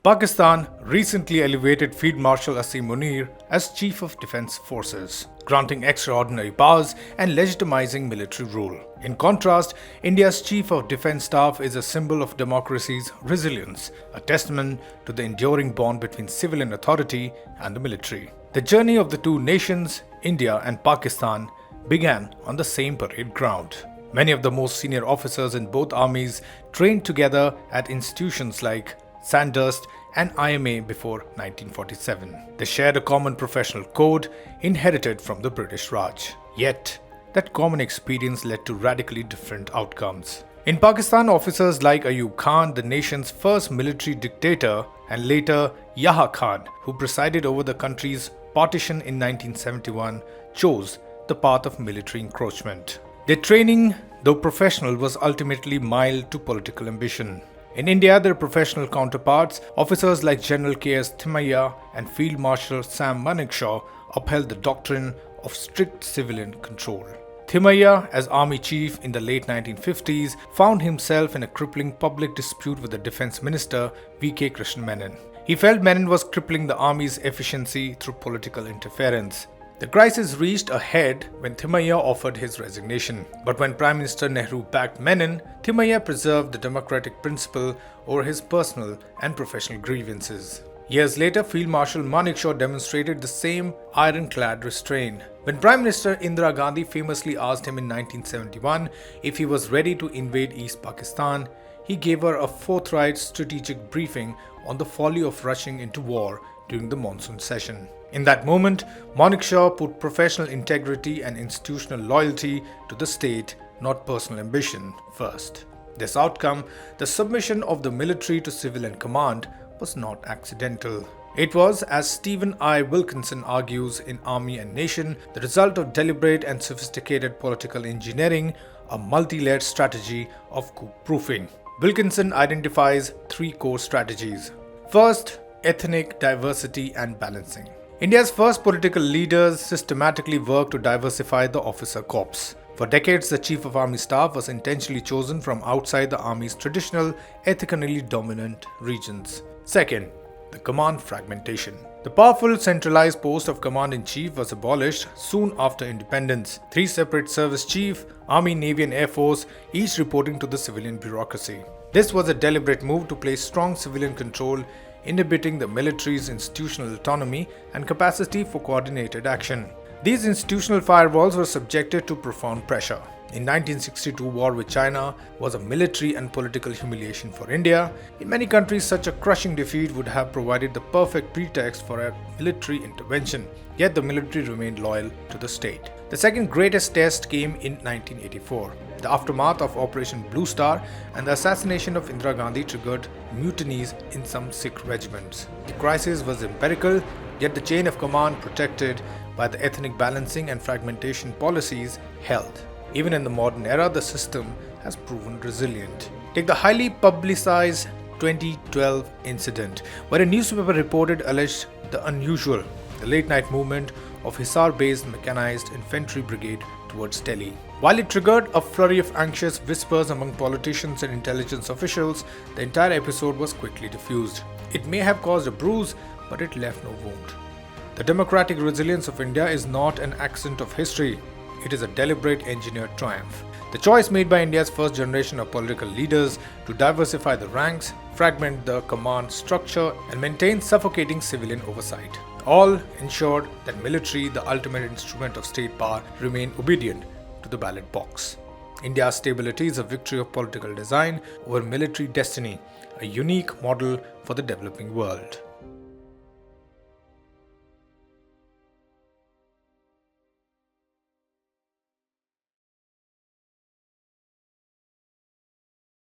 Pakistan recently elevated Field Marshal Asim Munir as Chief of Defence Forces, granting extraordinary powers and legitimizing military rule. In contrast, India's Chief of Defence Staff is a symbol of democracy's resilience, a testament to the enduring bond between civilian authority and the military. The journey of the two nations, India and Pakistan, began on the same parade ground. Many of the most senior officers in both armies trained together at institutions like Sandhurst and IMA before 1947. They shared a common professional code inherited from the British Raj. Yet, that common experience led to radically different outcomes. In Pakistan, officers like Ayub Khan, the nation's first military dictator, and later Yahya Khan, who presided over the country's partition in 1971, chose the path of military encroachment. Their training, though professional, was ultimately mild to political ambition. In India, their professional counterparts, officers like General K.S. Thimayya and Field Marshal Sam Manekshaw, upheld the doctrine of strict civilian control. Thimayya, as army chief in the late 1950s, found himself in a crippling public dispute with the defense minister V.K. Krishnan Menon. He felt Menon was crippling the army's efficiency through political interference. The crisis reached a head when Thimayya offered his resignation. But when Prime Minister Nehru backed Menon, Thimayya preserved the democratic principle over his personal and professional grievances. Years later, Field Marshal Manekshaw demonstrated the same ironclad restraint. When Prime Minister Indira Gandhi famously asked him in 1971 if he was ready to invade East Pakistan, he gave her a forthright strategic briefing on the folly of rushing into war during the monsoon session. In that moment, Manekshaw put professional integrity and institutional loyalty to the state, not personal ambition, first. This outcome, the submission of the military to civilian command, was not accidental. It was, as Stephen I. Wilkinson argues in Army and Nation, the result of deliberate and sophisticated political engineering, a multi-layered strategy of coup-proofing. Wilkinson identifies three core strategies. First, ethnic diversity and balancing. India's first political leaders systematically worked to diversify the officer corps. For decades, the Chief of Army Staff was intentionally chosen from outside the Army's traditional, ethnically dominant regions. Second, the command fragmentation. The powerful centralized post of Command-in-Chief was abolished soon after independence. Three separate service chiefs, Army, Navy and Air Force, each reporting to the civilian bureaucracy. This was a deliberate move to place strong civilian control, inhibiting the military's institutional autonomy and capacity for coordinated action. These institutional firewalls were subjected to profound pressure. In 1962, war with China was a military and political humiliation for India. In many countries, such a crushing defeat would have provided the perfect pretext for a military intervention. Yet the military remained loyal to the state. The second greatest test came in 1984. The aftermath of Operation Blue Star and the assassination of Indira Gandhi triggered mutinies in some Sikh regiments. The crisis was empirical, yet the chain of command protected by the ethnic balancing and fragmentation policies held. Even in the modern era, the system has proven resilient. Take the highly publicized 2012 incident, where a newspaper reported alleged the unusual, the late-night movement of Hisar-based mechanized infantry brigade towards Delhi. While it triggered a flurry of anxious whispers among politicians and intelligence officials, the entire episode was quickly diffused. It may have caused a bruise, but it left no wound. The democratic resilience of India is not an accident of history. It is a deliberate engineered triumph. The choice made by India's first generation of political leaders to diversify the ranks, fragment the command structure, and maintain suffocating civilian oversight, all ensured that military, the ultimate instrument of state power, remain obedient to the ballot box. India's stability is a victory of political design over military destiny, a unique model for the developing world.